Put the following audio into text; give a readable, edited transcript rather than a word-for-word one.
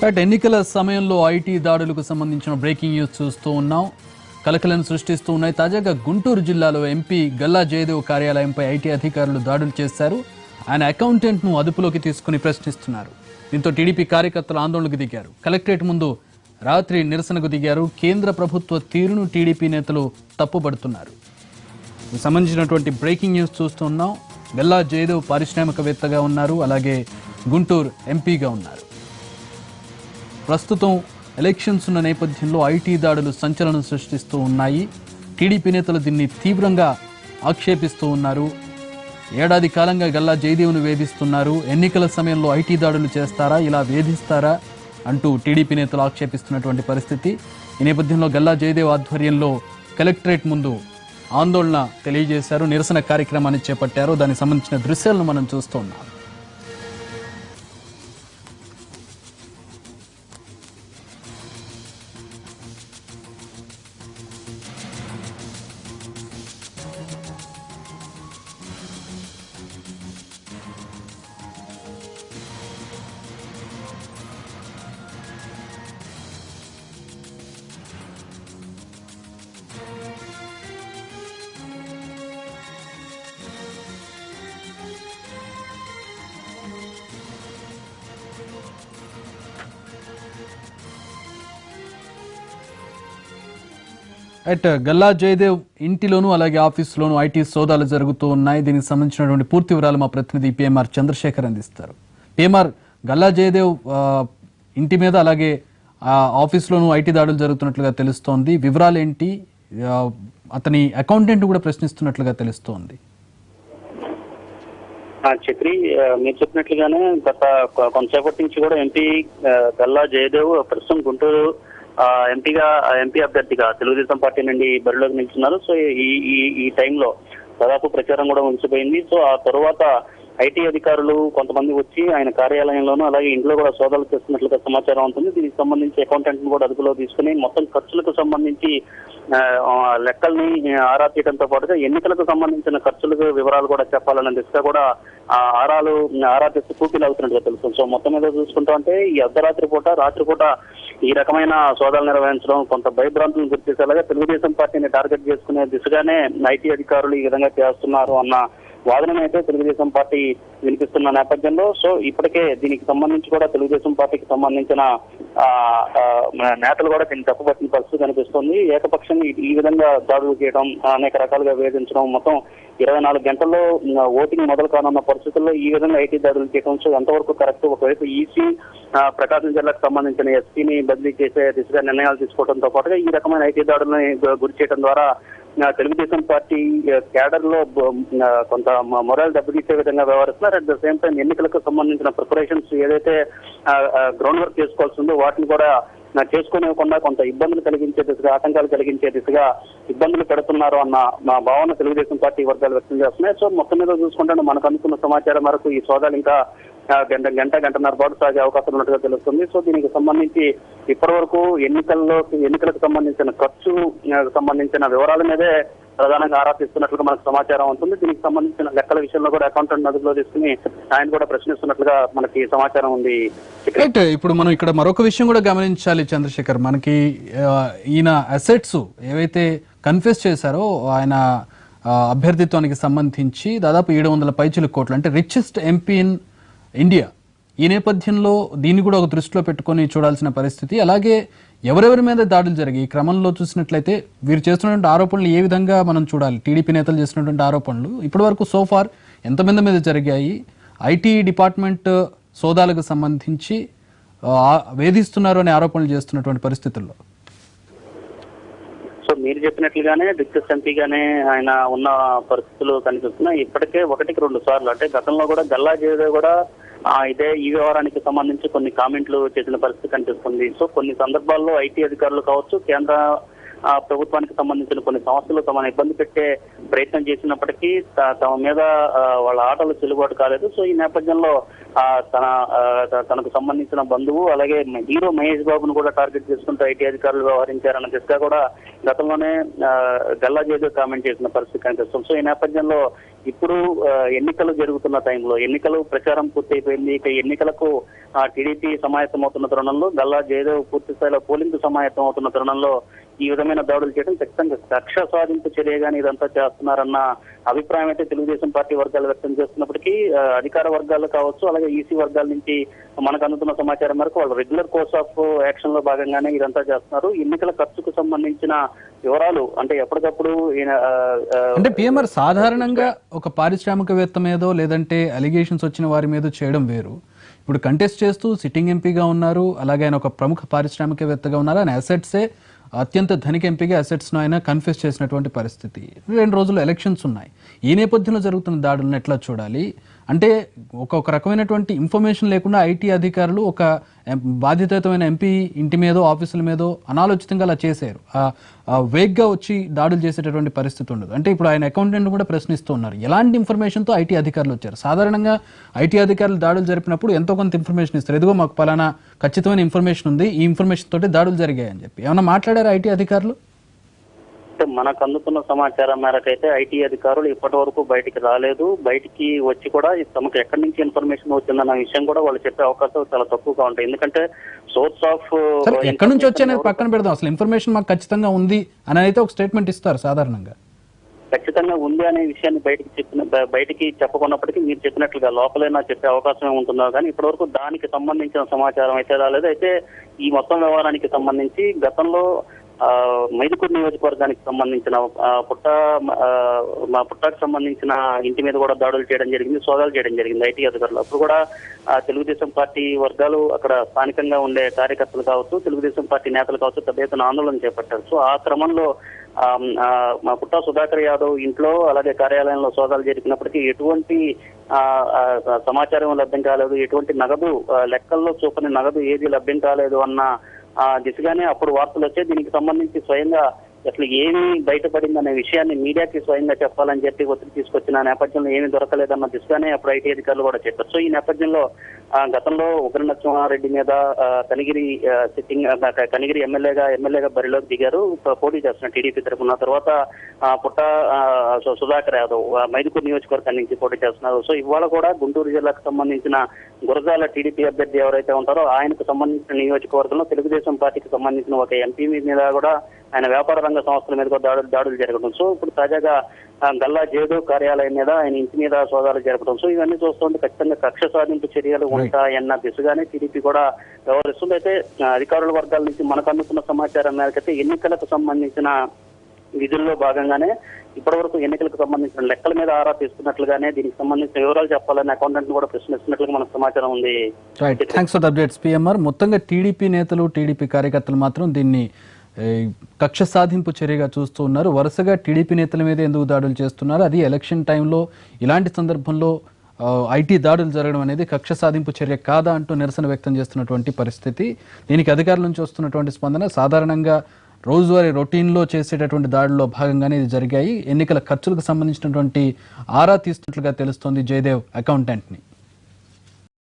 అటు ఎన్నికల సమయంలో ఐటీ దాడులకు సంబంధించిన బ్రేకింగ్ న్యూస్ చూస్తూ ఉన్నాం. కలకలను సృష్టిస్తూ ఉన్నాయి. తాజాగా గుంటూరు జిల్లాలో ఎంపీ గల్లా జయదేవ్ కార్యాలయంపై ఐటీ అధికారులు దాడులు చేశారు. ఆయన అకౌంటెంట్ను అదుపులోకి తీసుకుని ప్రశ్నిస్తున్నారు. దీంతో టీడీపీ కార్యకర్తలు ఆందోళనకు దిగారు. కలెక్టరేట్ ముందు రాత్రి నిరసనకు దిగారు. కేంద్ర ప్రభుత్వ తీరును టీడీపీ నేతలు తప్పుపడుతున్నారు. సంబంధించినటువంటి బ్రేకింగ్ న్యూస్ చూస్తున్నాం. గల్లా జయదేవ్ పారిశ్రామికవేత్తగా ఉన్నారు, అలాగే గుంటూరు ఎంపీగా ఉన్నారు. ప్రస్తుతం ఎలక్షన్స్ ఉన్న నేపథ్యంలో ఐటీ దాడులు సంచలనం సృష్టిస్తూ ఉన్నాయి. టీడీపీ నేతలు దీన్ని తీవ్రంగా ఆక్షేపిస్తూ ఉన్నారు. ఏడాది కాలంగా గల్లా జయదేవ్ను వేధిస్తున్నారు. ఎన్నికల సమయంలో ఐటీ దాడులు చేస్తారా, ఇలా వేధిస్తారా అంటూ టీడీపీ నేతలు ఆక్షేపిస్తున్నటువంటి పరిస్థితి. ఈ నేపథ్యంలో గల్లా జయదేవ్ ఆధ్వర్యంలో కలెక్టరేట్ ముందు ఆందోళన తెలియజేశారు, నిరసన కార్యక్రమాన్ని చేపట్టారు. దానికి సంబంధించిన దృశ్యాలను మనం చూస్తూ ఉన్నాం. గల్లా జయదేవ్ ఇంటిలోనూ అలాగే ఆఫీసులోనూ ఐటీ సోదాలు జరుగుతూ ఉన్నాయి. దీనికి సంబంధించినటువంటి పూర్తి వివరాలు మా ప్రతినిధి పిఎంఆర్ చంద్రశేఖర్ అందిస్తారు. పిఎంఆర్, గల్లా జయదేవ్ ఇంటి మీద అలాగే ఆఫీసులోనూ ఐటీ దాడులు జరుగుతున్నట్లుగా తెలుస్తోంది. వివరాలు ఏంటి? అతని అకౌంటెంట్ కూడా ప్రశ్నిస్తున్నట్లుగా తెలుస్తోంది. చక్రి, మీరు చెప్పినట్లుగానే గత కొంతసేపటి నుంచి కూడా ఎంపీ గల్లా జయదేవ్ ప్రస్తుతం గుంటూరు ఎంపీ అభ్యర్థిగా తెలుగుదేశం పార్టీ నుండి బరిలోకి నిల్చున్నారు. సో ఈ టైంలో దాదాపు ప్రచారం కూడా ముగిసిపోయింది. సో ఆ తర్వాత ఐటీ అధికారులు కొంతమంది వచ్చి ఆయన కార్యాలయంలోనూ అలాగే ఇంట్లో కూడా సోదాలు చేస్తున్నట్లుగా సమాచారం ఉంటుంది. దీనికి సంబంధించి అకౌంటెంట్ ను కూడా అదుపులో తీసుకుని మొత్తం ఖర్చులకు సంబంధించి లెక్కల్ని ఆరా తీయడంతో పాటుగా ఎన్నికలకు సంబంధించిన ఖర్చులకు వివరాలు కూడా చెప్పాలన్న దిశగా కూడా ఆరా తీస్తూ పూర్తిలు అవుతున్నట్టుగా తెలుస్తుంది. సో మొత్తం మీద చూసుకుంటా అంటే ఈ రాత్రిపూట ఈ రకమైన సోదాలు నిర్వహించడం కొంత భయభ్రాంతులను గుర్తించేలాగా తెలుగుదేశం పార్టీని టార్గెట్ చేసుకునే దిశగానే ఐటీ అధికారులు ఈ విధంగా చేస్తున్నారు అన్న వాదన అయితే తెలుగుదేశం పార్టీ వినిపిస్తున్న నేపథ్యంలో సో ఇప్పటికే దీనికి సంబంధించి కూడా తెలుగుదేశం పార్టీకి సంబంధించిన నేతలు కూడా దీన్ని తప్పుపట్టిన పరిస్థితి కనిపిస్తుంది. ఏకపక్షంగా ఈ విధంగా దాడులు చేయడం, అనేక రకాలుగా వేధించడం, మొత్తం 24 గంటల్లో ఓటింగ్ మొదలు కానున్న పరిస్థితుల్లో ఈ విధంగా ఐటీ దాడులు చేయడం సో ఎంతవరకు కరెక్ట్? ఒకవైపు ఈసీ ప్రకాశం జిల్లాకు సంబంధించిన ఎస్పీని బదిలీ చేసే దిశగా నిర్ణయాలు తీసుకోవడంతో పాటుగా ఈ రకమైన ఐటీ దాడులను గురి చేయడం ద్వారా తెలుగుదేశం పార్టీ క్యాడర్ లో కొంత మొరల్ దెబ్బతీసే విధంగా వ్యవహరిస్తున్నారు. అట్ ద సేమ్ టైం ఎన్నికలకు సంబంధించిన ప్రిపరేషన్స్ ఏదైతే గ్రౌండ్ వర్క్ చేసుకోవాల్సి ఉందో వాటిని కూడా చేసుకోనివ్వకుండా కొంత ఇబ్బందులు కలిగించే దిశగా, ఆటంకాలు కలిగించే దిశగా ఇబ్బందులు పెడుతున్నారు అన్న భావన తెలుగుదేశం పార్టీ వర్గాలు వ్యక్తం చేస్తున్నాయి. సో మొత్తం మీద చూసుకుంటే మనకు అందుకున్న సమాచారం మేరకు ఈ సోదాలు ఇంకా గంటన్నర పాటు సాగే అవకాశం ఉన్నట్టుగా తెలుస్తుంది. సో దీనికి సంబంధించి ఇప్పటి వరకు ఎన్నికలకు సంబంధించిన ఖర్చు సంబంధించిన వివరాల మీదే ప్రధానంగా ఆరా తీస్తున్నట్లుగా మనకు సమాచారం ఉంటుంది. దీనికి సంబంధించిన లెక్కల విషయంలో కూడా అకౌంటెంట్ అదుపులో తీసుకుని ఆయన కూడా ప్రశ్నిస్తున్నట్లుగా మనకి సమాచారం ఉంది. ఇప్పుడు మనం ఇక్కడ మరొక విషయం కూడా గమనించాలి చంద్రశేఖర్. మనకి ఈయన అసెట్స్ ఏవైతే కన్ఫెస్ చేశారో ఆయన అభ్యర్థిత్వానికి సంబంధించి దాదాపు 700 పైచిల కోట్లు, అంటే రిచెస్ట్ ఎంపీ ఇన్ ఇండియా. ఈ నేపథ్యంలో దీన్ని కూడా ఒక దృష్టిలో పెట్టుకొని చూడాల్సిన పరిస్థితి. అలాగే ఎవరెవరి మీద దాడులు జరిగాయి ఈ క్రమంలో చూసినట్లయితే వీరు చేస్తున్నటువంటి ఆరోపణలు ఏ విధంగా మనం చూడాలి? టీడీపీ నేతలు చేసినటువంటి ఆరోపణలు ఇప్పటి వరకు సోఫార్ ఎంతమంది మీద జరిగాయి? ఐటీ డిపార్ట్మెంట్ సోదాలకు సంబంధించి వేధిస్తున్నారు అనే ఆరోపణలు చేస్తున్నటువంటి పరిస్థితుల్లో సో మీరు చెప్పినట్లుగానే డిస్కస్ ఎంపీగానే ఆయన ఉన్న పరిస్థితులు కనిపిస్తున్నాయి. ఇప్పటికే 1-2 సార్లు, అంటే గతంలో కూడా గల్లా జయదేవ్ కూడా ఈ వ్యవహారానికి సంబంధించి కొన్ని కామెంట్లు చేసిన పరిస్థితి కనిపిస్తుంది. సో కొన్ని సందర్భాల్లో ఐటీ అధికారులు కావచ్చు, కేంద్ర ప్రభుత్వానికి సంబంధించిన కొన్ని సంస్థలు తమను ఇబ్బంది పెట్టే ప్రయత్నం చేసినప్పటికీ తమ మీద వాళ్ళ ఆటలు చెల్లుబాటు కాలేదు. సో ఈ నేపథ్యంలో తనకు సంబంధించిన బంధువు అలాగే హీరో మహేష్ బాబును కూడా టార్గెట్ చేసుకుంటూ ఐటీ అధికారులు వ్యవహరించారన్న దిశగా కూడా గతంలోనే గల్లా జయదేవ్ కామెంట్ చేసిన పరిస్థితి కనిపిస్తుంది. సో ఈ నేపథ్యంలో ఇప్పుడు ఎన్నికలు జరుగుతున్న టైంలో ఎన్నికలు ప్రచారం పూర్తయిపోయింది. ఇక ఎన్నికలకు టీడీపీ సమాయత్తమవుతున్న తరుణంలో గల్లా జయదేవ్ పూర్తి స్థాయిలో పోలింగ్ సమాయత్తం అవుతున్న తరుణంలో ఈ విధమైన దాడులు చేయడం ఖచ్చితంగా కక్ష సాధింపు చర్యగానే ఇదంతా చేస్తున్నారన్న అభిప్రాయం అయితే తెలుగుదేశం పార్టీ వర్గాలు వ్యక్తం చేస్తున్నప్పటికీ అధికార వర్గాలు కావచ్చు, అలాగే ఈసీ వర్గాల నుంచి మనకు అందుతున్న సమాచారం మేరకు వాళ్ళు రెగ్యులర్ కోర్స్ ఆఫ్ యాక్షన్ లో భాగంగానే ఇదంతా చేస్తున్నారు. ఎన్నికల ఖర్చుకు సంబంధించిన వివరాలు అంటే ఎప్పటికప్పుడు అంటే పిఎంఆర్ సాధారణంగా ఒక పారిశ్రామికవేత్త మీదో లేదంటే అలిగేషన్స్ వచ్చిన వారి మీద చేయడం వేరు. ఇప్పుడు కంటెస్ట్ చేస్తూ సిట్టింగ్ ఎంపీగా ఉన్నారు, అలాగే ఆయన ఒక ప్రముఖ పారిశ్రామికవేత్తగా ఉన్నారు. ఆయన అసెట్సే అత్యంత ధనిక ఎంపీగా అసెట్స్ను ఆయన కన్ఫెస్ చేసినటువంటి పరిస్థితి. 2 రోజులు ఎలక్షన్స్ ఉన్నాయి. ఈ నేపథ్యంలో జరుగుతున్న దాడులను ఎట్లా చూడాలి? అంటే ఒక రకమైనటువంటి ఇన్ఫర్మేషన్ లేకుండా ఐటీ అధికారులు ఒక బాధ్యతాయుతమైన ఎంపీ ఇంటి మీదో ఆఫీసుల మీదో అనాలోచితంగా అలా చేశారు. వేగ్గా వచ్చి దాడులు చేసేటటువంటి పరిస్థితి ఉండదు. అంటే ఇప్పుడు ఆయన అకౌంటెంట్ కూడా ప్రశ్నిస్తూ ఉన్నారు. ఎలాంటి ఇన్ఫర్మేషన్తో ఐటీ అధికారులు వచ్చారు? సాధారణంగా ఐటీ అధికారులు దాడులు జరిపినప్పుడు ఎంతో కొంత ఇన్ఫర్మేషన్ ఇస్తారు. ఎదుగో మాకు పలానా ఖచ్చితమైన ఇన్ఫర్మేషన్ ఉంది, ఈ ఇన్ఫర్మేషన్ తోటి దాడులు జరిగాయని చెప్పి ఏమన్నా మాట్లాడారు ఐటీ అధికారులు? అంటే మనకు అందుతున్న సమాచారం మేరకు అయితే ఐటీ అధికారులు ఇప్పటి వరకు బయటికి రాలేదు. బయటికి వచ్చి కూడా తమకు ఎక్కడి నుంచి ఇన్ఫర్మేషన్ వచ్చిందన్న విషయం కూడా వాళ్ళు చెప్పే అవకాశాలు చాలా తక్కువగా ఉంటాయి. ఎందుకంటే సోర్స్ ఆఫ్ ఎక్కడి నుంచి వచ్చాయనేది పక్కన పెడదాం, అసలు ఇన్ఫర్మేషన్ మాకు ఖచ్చితంగా ఉంది అని అయితే ఒక స్టేట్మెంట్ ఇస్తారు సాధారణంగా. ఖచ్చితంగా ఉంది అనే విషయాన్ని బయటికి చెప్పకున్నప్పటికీ మీరు చెప్పినట్లుగా లోపలైనా చెప్పే అవకాశం ఉంటుందో కానీ ఇప్పటివరకు దానికి సంబంధించిన సమాచారం అయితే రాలేదు. అయితే ఈ మొత్తం వ్యవహారానికి సంబంధించి గతంలో మైదుకూరు నియోజకవర్గానికి సంబంధించిన పుట్టాకు సంబంధించిన ఇంటి మీద కూడా దాడులు చేయడం జరిగింది, సోదాలు చేయడం జరిగింది ఐటీ అధికారులు. అప్పుడు కూడా తెలుగుదేశం పార్టీ వర్గాలు అక్కడ స్థానికంగా ఉండే కార్యకర్తలు కావచ్చు, తెలుగుదేశం పార్టీ నేతలు కావచ్చు పెద్ద ఎత్తున ఆందోళన చేపట్టారు. సో ఆ క్రమంలో మా పుట్టా సుధాకర్ యాదవ్ ఇంట్లో అలాగే కార్యాలయంలో సోదాలు జరిపినప్పటికీ ఎటువంటి సమాచారం లభ్యం కాలేదు, ఎటువంటి నగదు లెక్కల్లో చూపని నగదు ఏది లభ్యం కాలేదు అన్న దిశగానే అప్పుడు వార్తలు వచ్చాయి. దీనికి సంబంధించి స్వయంగా అసలు ఏమి బయటపడిందనే విషయాన్ని మీడియాకి స్వయంగా చెప్పాలని చెప్పి ఒత్తిడి తీసుకొచ్చిన నేపథ్యంలో ఏమీ దొరకలేదన్న దిశగానే అప్పుడు ఐటీ అధికారులు కూడా చెప్పారు. సో ఈ నేపథ్యంలో గతంలో ఉగ్ర నరసింహారెడ్డి మీద కనిగిరి ఎమ్మెల్యేగా బరిలోకి దిగారు, పోటీ చేస్తున్న టీడీపీ తరఫున. తర్వాత పుట్ట సుధాకర్ యాదవ్ మైదుకూరు నియోజకవర్గం నుంచి పోటీ చేస్తున్నారు. సో ఇవాళ కూడా గుంటూరు జిల్లాకు సంబంధించిన గురజాల టీడీపీ అభ్యర్థి ఎవరైతే ఉంటారో ఆయనకు సంబంధించిన నియోజకవర్గంలో తెలుగుదేశం పార్టీకి సంబంధించిన ఒక ఎంపీ మీద కూడా ఆయన వ్యాపార రంగ సంస్థల మీద కూడా దాడులు జరగడం. సో ఇప్పుడు తాజాగా గల్లా జయదేవ్ కార్యాలయం మీద ఆయన ఇంటి మీద సోదాలు జరపడం. సో ఇవన్నీ చూస్తుంటే ఖచ్చితంగా కక్ష సాధింపు చర్యలు ఉంటాయన్న దిశగానే టీడీపీ కూడా వ్యవహరిస్తుంది. అయితే అధికారుల వర్గాల నుంచి మనకు అందుతున్న సమాచారం మేరకైతే ఎన్నికలకు సంబంధించిన విధుల్లో భాగంగానే ఇప్పటివరకు ఎన్నికలకు సంబంధించిన లెక్కల మీద ఆరా తీసుకున్నట్లుగానే దీనికి సంబంధించిన వివరాలు చెప్పాలని అకౌంటెంట్ కూడా ప్రశ్నిస్తున్నట్లుగా మనకు సమాచారం ఉంది. Thanks for the updates PMR. మొత్తంగా టీడీపీ నేతలు టీడీపీ కార్యకర్తలు మాత్రం దీన్ని కక్ష సాధింపు చర్యగా చూస్తూ ఉన్నారు. వరుసగా టీడీపీ నేతల మీద ఎందుకు దాడులు చేస్తున్నారు, అది ఎలక్షన్ టైంలో ఇలాంటి సందర్భంలో ఐటీ దాడులు జరగడం అనేది కక్ష సాధింపు చర్య కాదా అంటూ నిరసన వ్యక్తం చేస్తున్నటువంటి పరిస్థితి. దీనికి అధికారుల నుంచి వస్తున్నటువంటి స్పందన సాధారణంగా రోజువారీ రొటీన్లో చేసేటటువంటి దాడుల్లో భాగంగానే ఇది జరిగాయి. ఎన్నికల ఖర్చులకు సంబంధించినటువంటి ఆరా తీస్తున్నట్లుగా తెలుస్తోంది జయదేవ్ అకౌంటెంట్ని.